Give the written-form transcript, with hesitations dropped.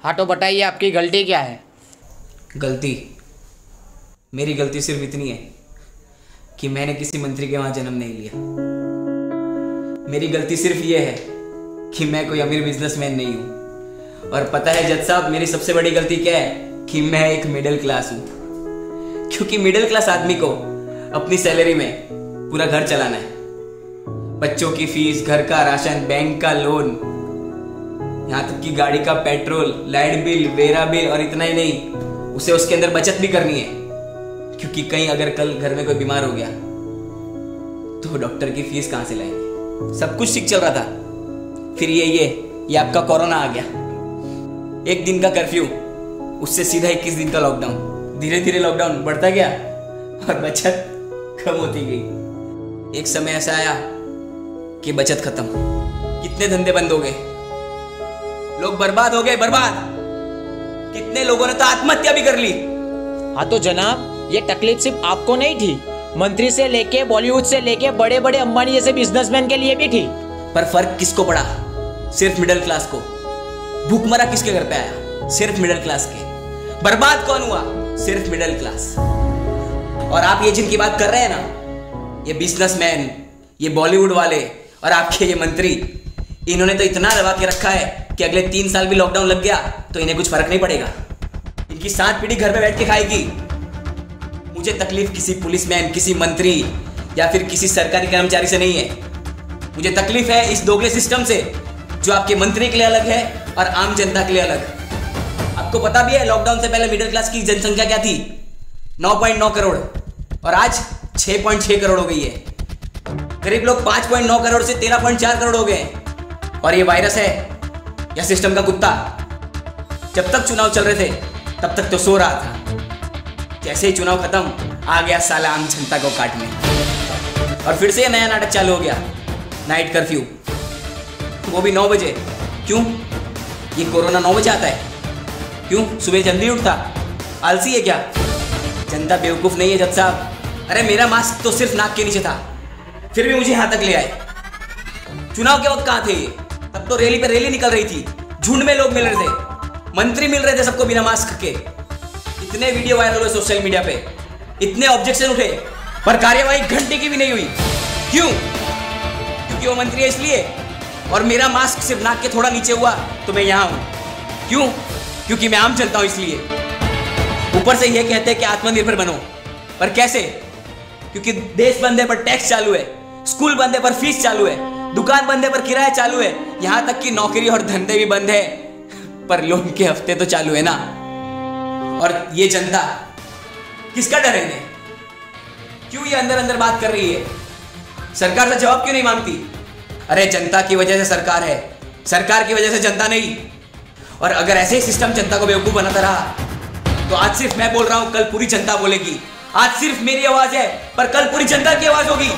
हाँ तो बताइए आपकी गलती क्या है। गलती, मेरी गलती सिर्फ इतनी है कि मैंने किसी मंत्री के वहां जन्म नहीं लिया। मेरी गलती सिर्फ ये है कि मैं कोई अमीर बिजनेसमैन नहीं हूं। और पता है जज साहब, मेरी सबसे बड़ी गलती क्या है कि मैं एक मिडिल क्लास हूं। क्योंकि मिडिल क्लास आदमी को अपनी सैलरी में पूरा घर चलाना है। बच्चों की फीस, घर का राशन, बैंक का लोन, यहाँ तक कि गाड़ी का petrol, light bill, vera bill, और इतना ही नहीं, उसे उसके अंदर बचत भी करनी है। क्योंकि कहीं अगर कल घर में कोई बीमार हो गया तो डॉक्टर की फीस कहां से लाएंगे। सब कुछ ठीक चल रहा था, फिर ये आपका कोरोना आ गया। 1 दिन का कर्फ्यू, उससे सीधा 21 दिन का लॉकडाउन। धीरे धीरे लॉकडाउन बढ़ता गया और बचत कम होती गई। एक समय ऐसा आया कि बचत खत्म, कितने धंधे बंद हो गए, लोग बर्बाद हो गए, बर्बाद। कितने लोगों ने तो आत्महत्या भी कर ली। हाँ तो जनाब, ये तकलीफ सिर्फ आपको नहीं थी, मंत्री से लेके बॉलीवुड से लेके बड़े बड़े अंबानी जैसे बिजनेसमैन के लिए भी थी। पर फर्क किसको पड़ा? सिर्फ मिडिल क्लास को। भूखमरा किसके घर पे आया? सिर्फ मिडिल क्लास के। बर्बाद कौन हुआ? सिर्फ मिडिल क्लास। और आप ये जिनकी बात कर रहे हैं ना, ये बिजनेसमैन, ये बॉलीवुड वाले और आपके ये मंत्री, इन्होंने तो इतना दबा के रखा है कि अगले 3 साल भी लॉकडाउन लग गया तो इन्हें कुछ फर्क नहीं पड़ेगा। इनकी 7 पीढ़ी घर पे बैठ के खाएगी। मुझे तकलीफ किसी पुलिसमैन, किसी मंत्री या फिर किसी सरकारी कर्मचारी से नहीं है। मुझे तकलीफ है इस दोगले सिस्टम से, जो आपके मंत्री के लिए अलग है और आम जनता के लिए अलग। आपको पता भी है लॉकडाउन से पहले मिडिल क्लास की जनसंख्या क्या थी? 9.9 करोड़, और आज 6.6 करोड़ हो गई है। गरीब लोग 5.9 करोड़ से 13.4 करोड़ हो गए। और ये वायरस है या सिस्टम का कुत्ता? जब तक चुनाव चल रहे थे तब तक तो सो रहा था, जैसे ही चुनाव खत्म आ गया साला आम जनता को काटने। और फिर से नया नाटक चालू हो गया, नाइट कर्फ्यू, वो भी 9 बजे। क्यों? ये कोरोना 9 बजे आता है? क्यों? सुबह जल्दी उठता? आलसी है क्या? जनता बेवकूफ नहीं है जज साहब। अरे मेरा मास्क तो सिर्फ नाक के नीचे था, फिर भी मुझे यहां तक ले आए। चुनाव के वक्त कहां थे ये? तब तो रैली पे रैली निकल रही थी, झुंड में लोग मिल रहे थे, मंत्री मिल रहे थे सबको बिना मास्क के। इतने वीडियो वायरल हुए सोशल मीडिया पे, इतने ऑब्जेक्शन उठे, पर कार्यवाही घंटे की भी नहीं हुई। क्यों? क्योंकि वो मंत्री है इसलिए। और मेरा मास्क सिर्फ नाक के थोड़ा नीचे हुआ तो मैं यहां हूं। क्यों? क्योंकि मैं आम जनता हूं इसलिए। ऊपर से ये कहते हैं कि आत्मनिर्भर बनो, पर कैसे? क्योंकि देश बंद है पर टैक्स चालू है, स्कूल बंद है पर फीस चालू है, दुकान बंद है पर किराया चालू है, यहां तक कि नौकरी और धंधे भी बंद है पर लोन के हफ्ते तो चालू है ना। और ये जनता, किसका डर है? क्यों ये अंदर अंदर बात कर रही है? सरकार से जवाब क्यों नहीं मांगती? अरे जनता की वजह से सरकार है, सरकार की वजह से जनता नहीं। और अगर ऐसे ही सिस्टम जनता को बेवकूफ बनाता रहा तो आज सिर्फ मैं बोल रहा हूं, कल पूरी जनता बोलेगी। आज सिर्फ मेरी आवाज है पर कल पूरी जनता की आवाज होगी।